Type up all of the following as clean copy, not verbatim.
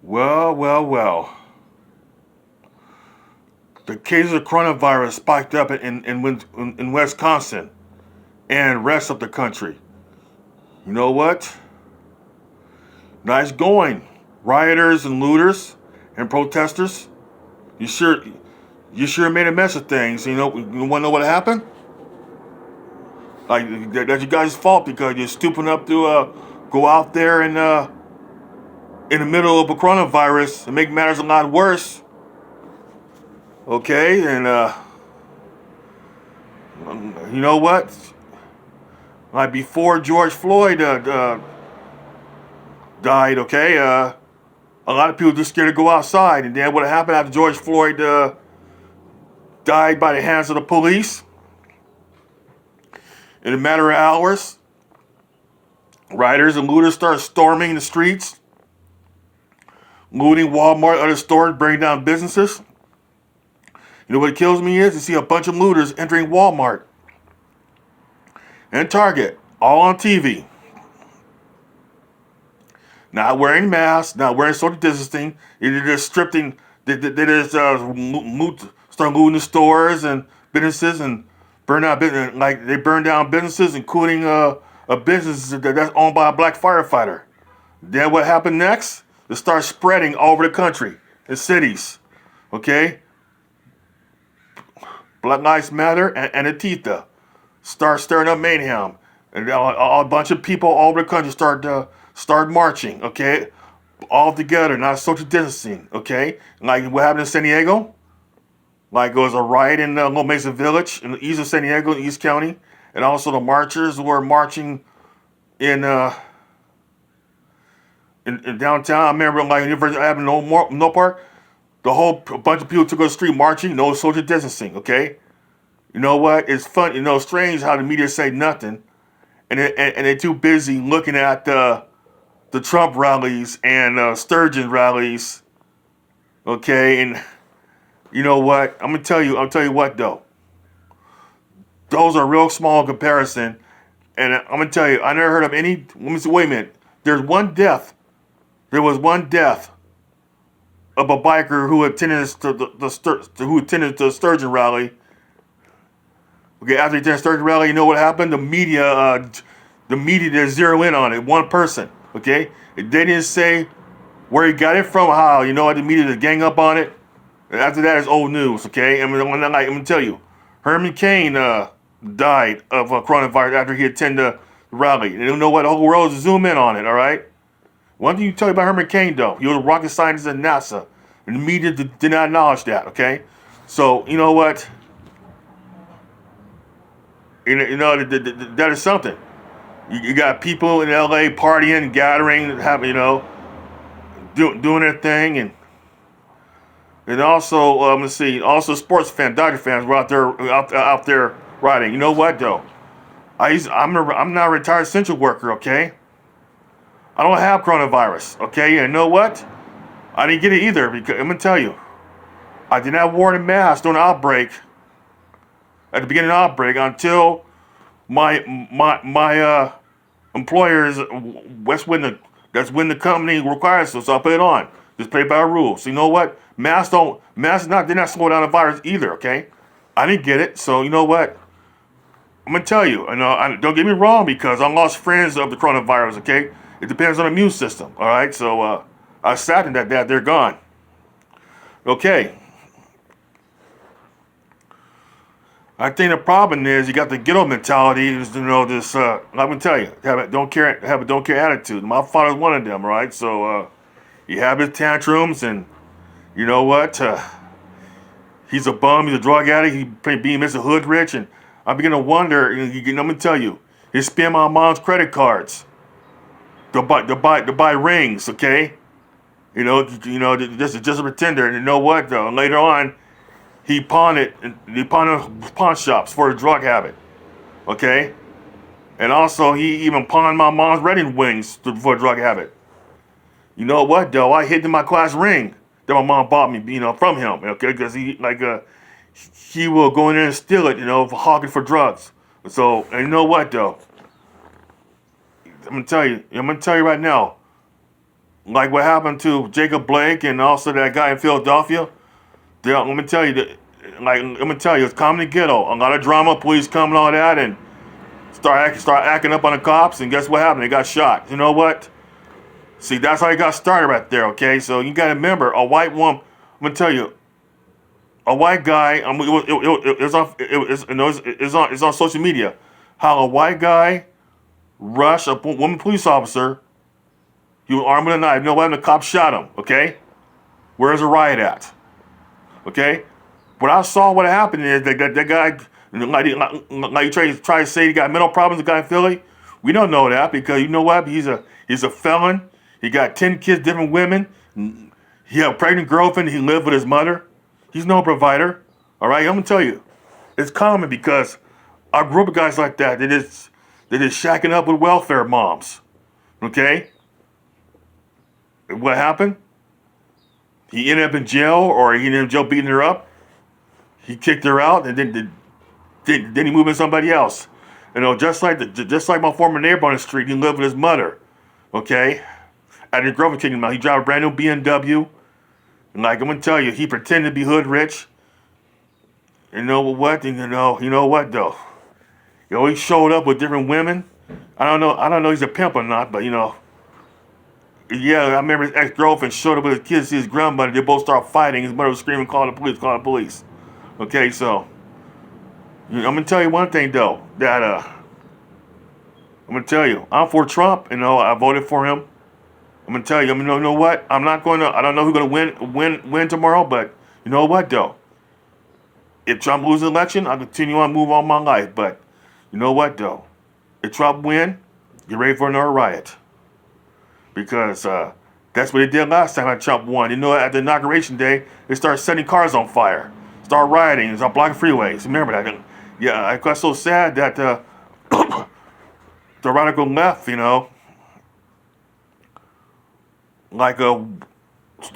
Well, well, well. The cases of coronavirus spiked up in Wisconsin and rest of the country. You know what? Nice going. Rioters and looters and protesters. You sure you sure made a mess of things. You wanna know what happened? Like that's you guys' fault because you're stupid enough to go out there and in the middle of a coronavirus and make matters a lot worse. Okay, and you know what? Like before George Floyd died, okay, a lot of people just scared to go outside. And then what happened after George Floyd died by the hands of the police? In a matter of hours, rioters and looters started storming the streets, looting Walmart, other stores, burning down businesses. You know what kills me is to see a bunch of looters entering Walmart and Target, all on TV. Not wearing masks, not wearing social distancing. They're just stripping. They just start looting the stores and businesses and burn out business. Like they burn down businesses, including a business that's owned by a black firefighter. Then what happened next? They start spreading all over the country, in cities. Okay, Black Lives Matter and Antifa start stirring up mayhem, and a bunch of people all over the country start marching. Okay, all together, not social distancing. Okay, like what happened in San Diego? Like it was a riot in Little Mesa Village in the east of San Diego, in East County, and also the marchers were marching in in downtown. I remember like University Avenue, no Park. The whole bunch of people took on the street marching, no social distancing. Okay, you know what? It's fun. You know, strange how the media say nothing, and they're too busy looking at the Trump rallies and Sturgeon rallies. Okay, and you know what? I'll tell you what though. Those are real small in comparison. And I'm gonna tell you, I never heard of any. Let me see. Wait a minute. There's one death. There was one death of a biker who attended the Sturgeon rally. Okay, after he attended the Sturgeon rally, you know what happened? The media did zero in on it. One person. Okay, they didn't say where he got it from. How you know what the media did gang up on it. And after that, it's old news. Okay, I'm gonna tell you, Herman Cain died of coronavirus after he attended the rally. You know what? The whole world is zoom in on it. All right. One thing you tell you about Herman Cain, though, he was a rocket scientist at NASA, and the media did not acknowledge that. Okay, so you know what? That is something. You got people in LA partying, gathering, having doing their thing, and also let's see, also sports fans, Dodger fans were out there riding. You know what though? I'm not a retired essential worker. Okay, I don't have coronavirus. Okay, and you know what? I didn't get it either because I'm gonna tell you, I did not wear a mask during the outbreak. At the beginning of the outbreak, until my employers, that's when the company requires it, so I put it on. Just play by the rules. So you know what? They're not slowing down the virus either. Okay, I didn't get it, so you know what? I'm gonna tell you. Don't get me wrong, because I lost friends of the coronavirus. Okay, it depends on the immune system. All right, so I'm saddened that they're gone. Okay. I think the problem is you got the ghetto mentality. Is, this. I'm gonna tell you, have a don't care attitude. My father's one of them, right? So he have his tantrums, and you know what? He's a bum. He's a drug addict. He being Mr. Hood rich, and I begin to wonder. I'm gonna tell you, he spent my mom's credit cards to buy rings. Okay, just a pretender. And you know what? Though later on. He pawned pawn shops for a drug habit, okay? And also, he even pawned my mom's wedding rings for a drug habit. You know what, though? I hid in my class ring that my mom bought me, from him, okay? Because he will go in there and steal it, for hogging for drugs. So, and you know what, though? I'm gonna tell you right now. like what happened to Jacob Blake and also that guy in Philadelphia. Let me tell you, it's comedy ghetto. A lot of drama, police coming, all that, and start acting up on the cops. And guess what happened? They got shot. You know what? See, that's how it got started right there. Okay, so you got to remember, a white woman. I'm gonna tell you, a white guy. It's on social media how a white guy rushed a woman police officer. He was armed with a knife. You know what? The cop shot him. Okay, where's the riot at? Okay, what I saw what happened is that guy, like you try to say he got mental problems. The guy in Philly, we don't know that because you know what? He's a felon. He got 10 kids, different women. He had a pregnant girlfriend. He lived with his mother. He's no provider. All right, I'm gonna tell you, it's common because I grew up with guys like that. They're just shacking up with welfare moms. Okay, and what happened? He ended up in jail, or he ended up in jail beating her up. He kicked her out, and then he moved in somebody else. You know, just like my former neighbor on the street, he lived with his mother. Okay, and his girlfriend kicked him out. He drive a brand new BMW, and like I'm gonna tell you, he pretended to be hood rich. You know what? You know what though? He always showed up with different women. I don't know. He's a pimp or not, but you know. Yeah, I remember his ex-girlfriend showed up with his kids to his grandmother. They both started fighting. His mother was screaming, call the police. Okay, so I'm gonna tell you one thing though. That I'm gonna tell you, I'm for Trump. You know, I voted for him. I'm gonna tell you. You know what? I don't know who's gonna win tomorrow, but you know what though? If Trump loses the election, I'll continue on move on my life. But you know what though? If Trump win, get ready for another riot. Because that's what they did last time Trump won. You know, at the inauguration day, they started setting cars on fire, start rioting, start blocking freeways. Remember that? Yeah, I got so sad that the radical left, you know, like to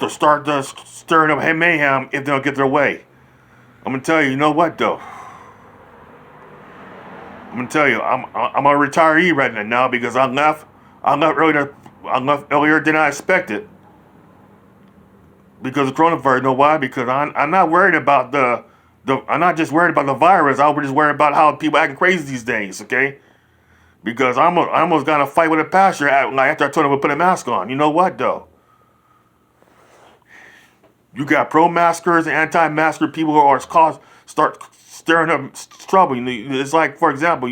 start stirring up mayhem if they don't get their way. I'm gonna tell you, you know what though? I'm gonna tell you, I'm a retiree right now because I left earlier than I expected because of coronavirus. You know why? Because I'm not worried about I'm not just worried about the virus. I was just worried about how people acting crazy these days. Okay, because I almost got in a fight with a pastor after I told him to put a mask on. You know what though? You got pro-maskers and anti-masker people who are start stirring up trouble. It's like, for example,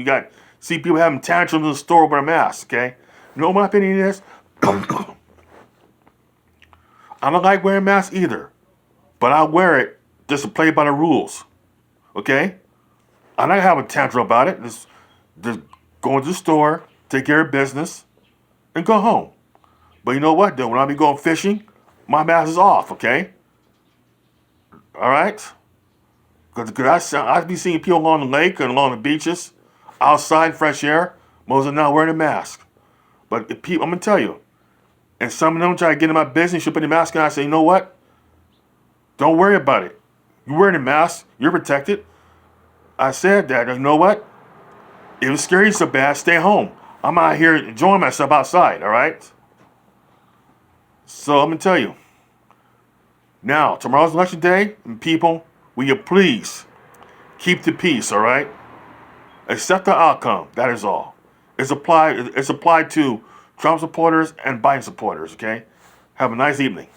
see people having tantrums in the store over a mask. Okay, you know what my opinion is? I don't like wearing masks either, but I wear it just to play by the rules. Okay? I'm not have a tantrum about it. Just go into the store, take care of business, and go home. But you know what, though? When I be going fishing, my mask is off, okay? All right? Because I be seeing people along the lake and along the beaches, outside, fresh air, most of them not wearing a mask. But I'm going to tell you, and some of them try to get in my business, you put the mask on, I say, you know what? Don't worry about it. You're wearing a mask, you're protected. I said that, you know what? If it's scary so bad, stay home. I'm out here enjoying myself outside, all right? So I'm going to tell you. Now, tomorrow's election day, and people, will you please keep the peace, all right? Accept the outcome, that is all. It's applied to Trump supporters and Biden supporters, okay? Have a nice evening.